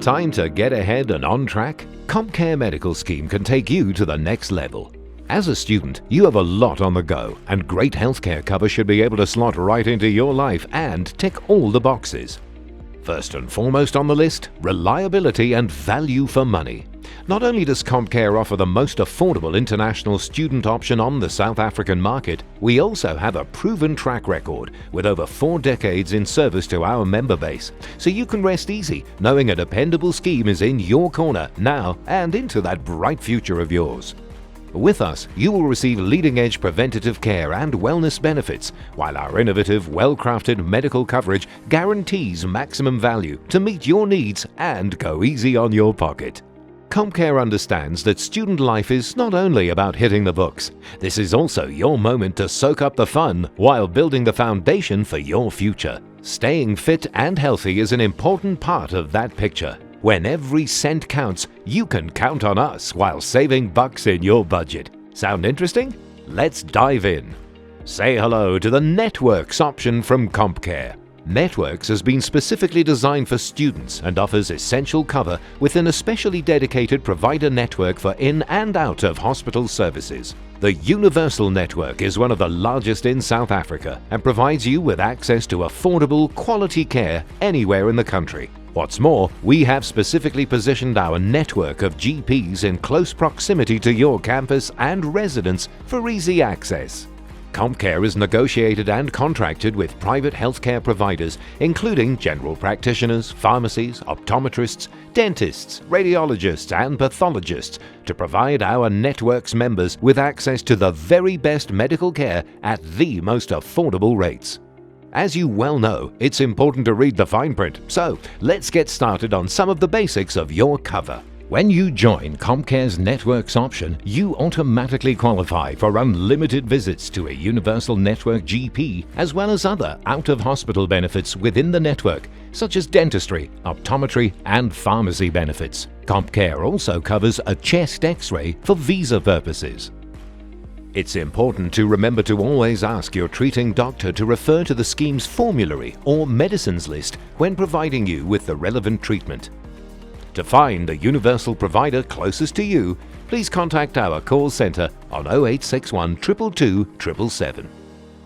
Time to get ahead and on track? CompCare Medical Scheme can take you to the next level. As a student, you have a lot on the go, and great healthcare cover should be able to slot right into your life and tick all the boxes. First and foremost on the list, reliability and value for money. Not only does CompCare offer the most affordable international student option on the South African market, we also have a proven track record with over 4 decades in service to our member base, so you can rest easy knowing a dependable scheme is in your corner now and into that bright future of yours. With us, you will receive leading-edge preventative care and wellness benefits, while our innovative, well-crafted medical coverage guarantees maximum value to meet your needs and go easy on your pocket. CompCare understands that student life is not only about hitting the books. This is also your moment to soak up the fun while building the foundation for your future. Staying fit and healthy is an important part of that picture. When every cent counts, you can count on us while saving bucks in your budget. Sound interesting? Let's dive in. Say hello to the Networks option from CompCare. Networks has been specifically designed for students and offers essential cover within a specially dedicated provider network for in and out of hospital services. The Universal Network is one of the largest in South Africa and provides you with access to affordable, quality care anywhere in the country. What's more, we have specifically positioned our network of GPs in close proximity to your campus and residents for easy access. CompCare is negotiated and contracted with private healthcare providers, including general practitioners, pharmacies, optometrists, dentists, radiologists, and pathologists, to provide our network's members with access to the very best medical care at the most affordable rates. As you well know, it's important to read the fine print, so let's get started on some of the basics of your cover. When you join CompCare's Networks option, you automatically qualify for unlimited visits to a Universal Network GP, as well as other out-of-hospital benefits within the network, such as dentistry, optometry, and pharmacy benefits. CompCare also covers a chest X-ray for visa purposes. It's important to remember to always ask your treating doctor to refer to the scheme's formulary or medicines list when providing you with the relevant treatment. To find the universal provider closest to you, please contact our call center on 0861 222 777.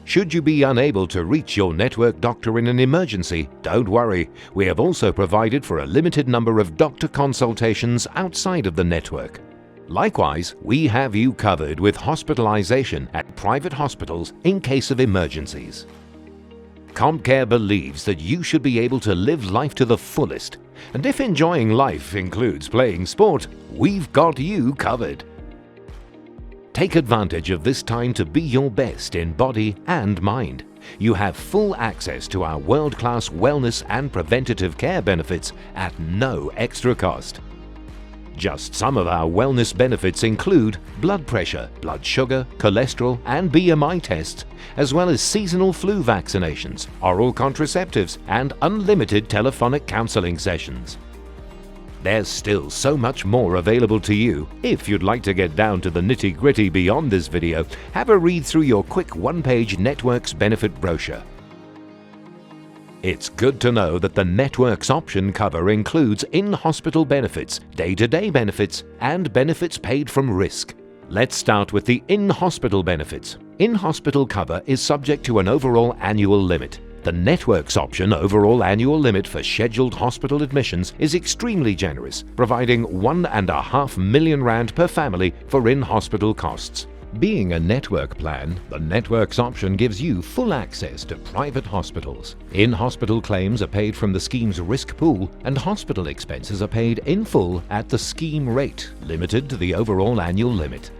Should you be unable to reach your network doctor in an emergency, don't worry. We have also provided for a limited number of doctor consultations outside of the network. Likewise, we have you covered with hospitalization at private hospitals in case of emergencies. CompCare believes that you should be able to live life to the fullest, and if enjoying life includes playing sport, we've got you covered. Take advantage of this time to be your best in body and mind. You have full access to our world-class wellness and preventative care benefits at no extra cost. Just some of our wellness benefits include blood pressure, blood sugar, cholesterol, and BMI tests, as well as seasonal flu vaccinations, oral contraceptives, and unlimited telephonic counseling sessions. There's still so much more available to you. If you'd like to get down to the nitty-gritty beyond this video, have a read through your quick one-page Networks benefit brochure. It's good to know that the Networks option cover includes in-hospital benefits, day-to-day benefits, and benefits paid from risk. Let's start with the in-hospital benefits. In-hospital cover is subject to an overall annual limit. The Networks option overall annual limit for scheduled hospital admissions is extremely generous, providing R1.5 million per family for in-hospital costs. Being a network plan, the Networks option gives you full access to private hospitals. In-hospital claims are paid from the scheme's risk pool, and hospital expenses are paid in full at the scheme rate, limited to the overall annual limit.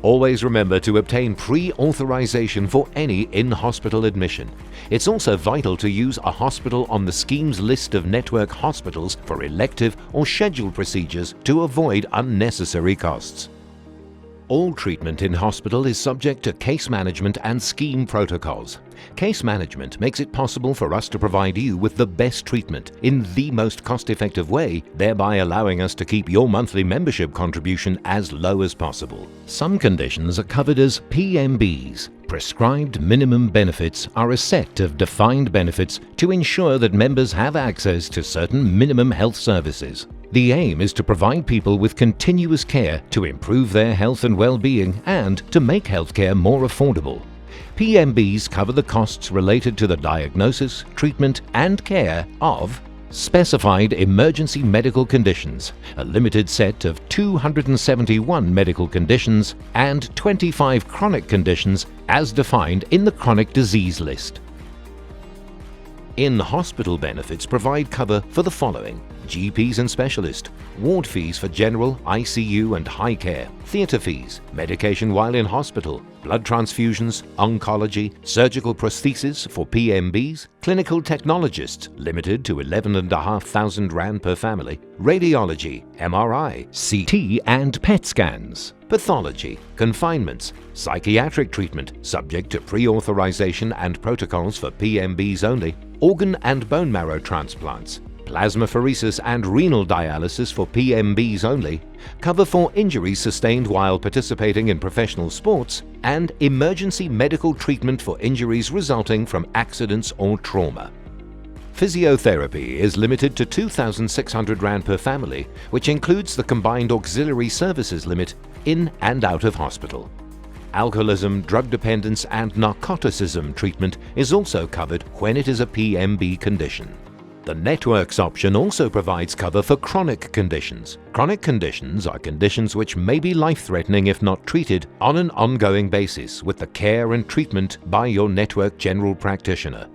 Always remember to obtain pre-authorization for any in-hospital admission. It's also vital to use a hospital on the scheme's list of network hospitals for elective or scheduled procedures to avoid unnecessary costs. All treatment in hospital is subject to case management and scheme protocols. Case management makes it possible for us to provide you with the best treatment in the most cost-effective way, thereby allowing us to keep your monthly membership contribution as low as possible. Some conditions are covered as PMBs. Prescribed minimum benefits are a set of defined benefits to ensure that members have access to certain minimum health services. The aim is to provide people with continuous care to improve their health and well-being and to make healthcare more affordable. PMBs cover the costs related to the diagnosis, treatment and care of specified emergency medical conditions, a limited set of 271 medical conditions and 25 chronic conditions as defined in the chronic disease list. In-hospital benefits provide cover for the following: GPs and specialists, ward fees for general, ICU and high care, theatre fees, medication while in hospital, blood transfusions, oncology, surgical prosthesis for PMBs, clinical technologists limited to 11,500 Rand per family, radiology, MRI, CT and PET scans, pathology, confinements, psychiatric treatment subject to pre-authorization and protocols for PMBs only, organ and bone marrow transplants, plasmapheresis and renal dialysis for PMBs only, cover for injuries sustained while participating in professional sports, and emergency medical treatment for injuries resulting from accidents or trauma. Physiotherapy is limited to 2,600 Rand per family, which includes the combined auxiliary services limit in and out of hospital. Alcoholism, drug dependence and narcoticism treatment is also covered when it is a PMB condition. The Networks option also provides cover for chronic conditions. Chronic conditions are conditions which may be life-threatening if not treated on an ongoing basis with the care and treatment by your network general practitioner.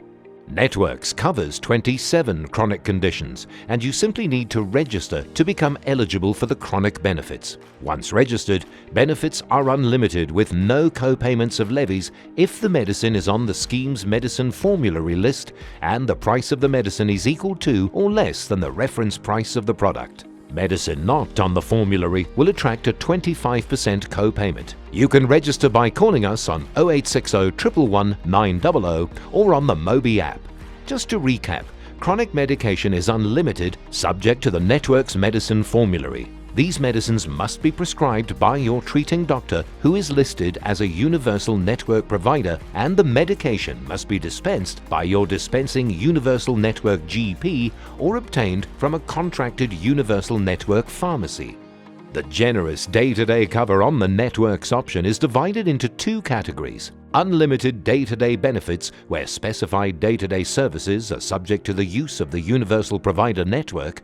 Networks covers 27 chronic conditions, and you simply need to register to become eligible for the chronic benefits. Once registered, benefits are unlimited with no co-payments of levies if the medicine is on the scheme's medicine formulary list and the price of the medicine is equal to or less than the reference price of the product. Medicine not on the formulary will attract a 25% co-payment. You can register by calling us on 0860 111 900 or on the Mobi app. Just to recap, chronic medication is unlimited subject to the Network's medicine formulary. These medicines must be prescribed by your treating doctor who is listed as a universal network provider, and the medication must be dispensed by your dispensing universal network GP or obtained from a contracted universal network pharmacy. The generous day-to-day cover on the Networks option is divided into two categories: unlimited day-to-day benefits, where specified day-to-day services are subject to the use of the universal provider network,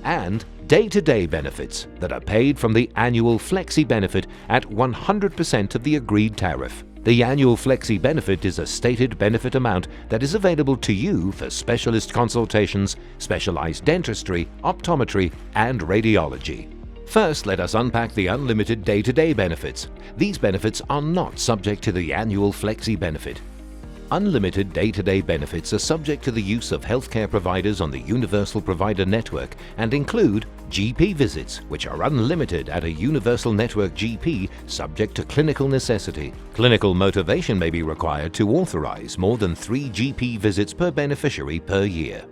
and day-to-day benefits that are paid from the annual flexi benefit at 100% of the agreed tariff. The annual flexi benefit is a stated benefit amount that is available to you for specialist consultations, specialized dentistry, optometry, and radiology. First, let us unpack the unlimited day-to-day benefits. These benefits are not subject to the annual flexi benefit. Unlimited day-to-day benefits are subject to the use of healthcare providers on the Universal Provider Network and include GP visits, which are unlimited at a Universal Network GP subject to clinical necessity. Clinical motivation may be required to authorize more than 3 GP visits per beneficiary per year.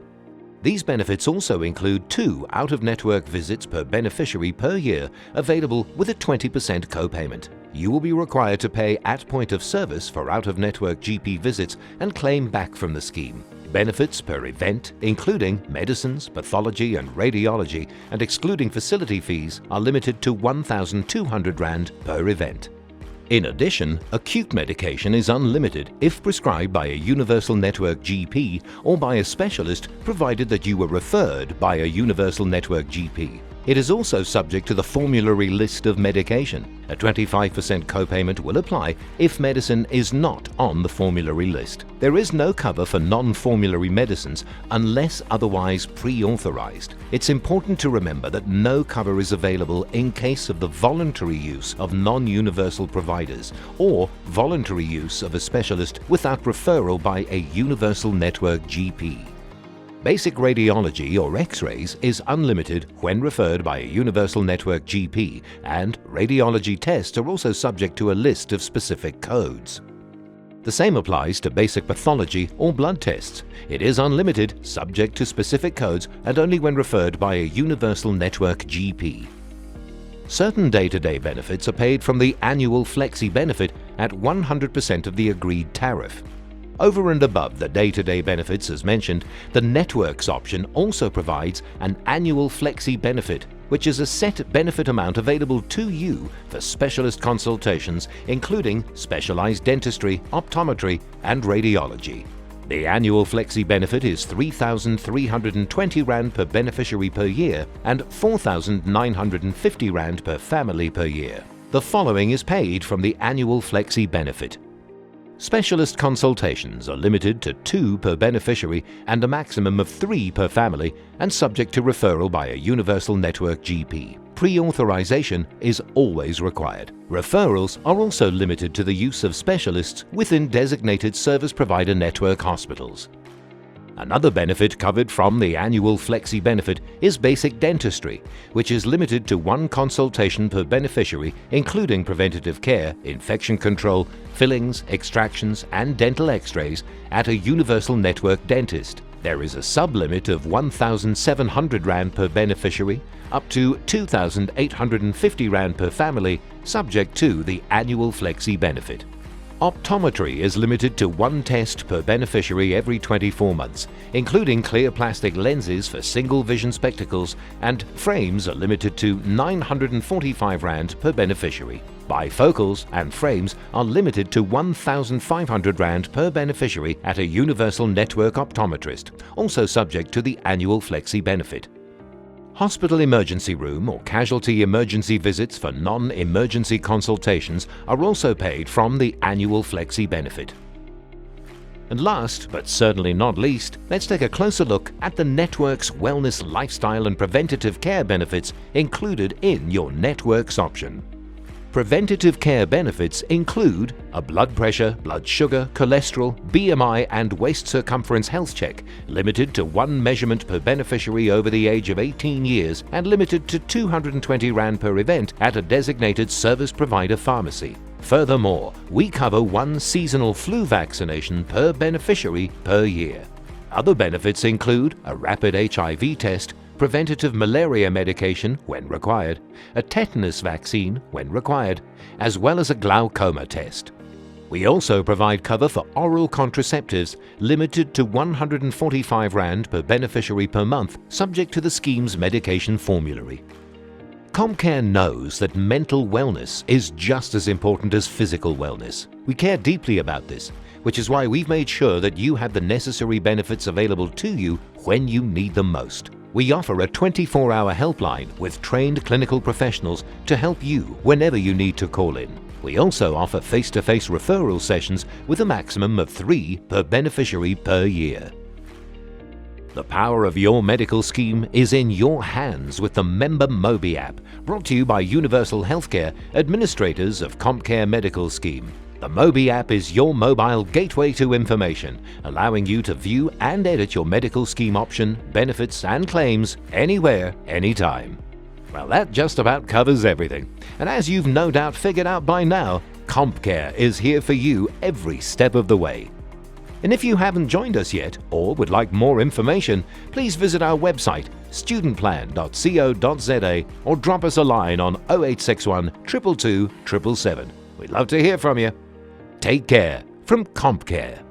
These benefits also include 2 out-of-network visits per beneficiary per year, available with a 20% co-payment. You will be required to pay at point of service for out-of-network GP visits and claim back from the scheme. Benefits per event, including medicines, pathology and radiology, and excluding facility fees, are limited to 1,200 Rand per event. In addition, acute medication is unlimited if prescribed by a Universal Network GP or by a specialist, provided that you were referred by a Universal Network GP. It is also subject to the formulary list of medication. A 25% copayment will apply if medicine is not on the formulary list. There is no cover for non-formulary medicines unless otherwise pre-authorized. It's important to remember that no cover is available in case of the voluntary use of non-universal providers or voluntary use of a specialist without referral by a Universal Network GP. Basic radiology or X-rays is unlimited when referred by a universal network GP, and radiology tests are also subject to a list of specific codes. The same applies to basic pathology or blood tests. It is unlimited, subject to specific codes, and only when referred by a universal network GP. Certain day-to-day benefits are paid from the annual Flexi benefit at 100% of the agreed tariff. Over and above the day-to-day benefits as mentioned, the Networks option also provides an annual Flexi benefit, which is a set benefit amount available to you for specialist consultations, including specialized dentistry, optometry, and radiology. The annual Flexi benefit is 3,320 Rand per beneficiary per year and 4,950 Rand per family per year. The following is paid from the annual Flexi benefit. Specialist consultations are limited to 2 per beneficiary and a maximum of 3 per family, and subject to referral by a universal network GP. Pre-authorization is always required. Referrals are also limited to the use of specialists within designated service provider network hospitals. Another benefit covered from the annual Flexi benefit is basic dentistry, which is limited to 1 consultation per beneficiary, including preventative care, infection control, fillings, extractions, and dental x-rays at a universal network dentist. There is a sub-limit of 1,700 Rand per beneficiary, up to 2,850 Rand per family, subject to the annual Flexi benefit. Optometry is limited to 1 test per beneficiary every 24 months, including clear plastic lenses for single vision spectacles, and frames are limited to 945 Rand per beneficiary. Bifocals and frames are limited to 1,500 Rand per beneficiary at a universal network optometrist, also subject to the annual Flexi benefit. Hospital emergency room or casualty emergency visits for non-emergency consultations are also paid from the annual Flexi benefit. And last, but certainly not least, let's take a closer look at the network's wellness, lifestyle and preventative care benefits included in your Networks option. Preventative care benefits include a blood pressure, blood sugar, cholesterol, BMI and waist circumference health check, limited to 1 measurement per beneficiary over the age of 18 years and limited to 220 Rand per event at a designated service provider pharmacy. Furthermore, we cover 1 seasonal flu vaccination per beneficiary per year. Other benefits include a rapid HIV test, preventative malaria medication when required, a tetanus vaccine when required, as well as a glaucoma test. We also provide cover for oral contraceptives limited to 145 Rand per beneficiary per month, subject to the scheme's medication formulary. CompCare knows that mental wellness is just as important as physical wellness. We care deeply about this, which is why we've made sure that you have the necessary benefits available to you when you need them most. We offer a 24-hour helpline with trained clinical professionals to help you whenever you need to call in. We also offer face-to-face referral sessions with a maximum of 3 per beneficiary per year. The power of your medical scheme is in your hands with the Member Mobi app, brought to you by Universal Healthcare, administrators of CompCare Medical Scheme. The Mobi app is your mobile gateway to information, allowing you to view and edit your medical scheme option, benefits and claims anywhere, anytime. Well, that just about covers everything. And as you've no doubt figured out by now, CompCare is here for you every step of the way. And if you haven't joined us yet or would like more information, please visit our website studentplan.co.za or drop us a line on 0861 222 777. We'd love to hear from you. Take care from CompCare.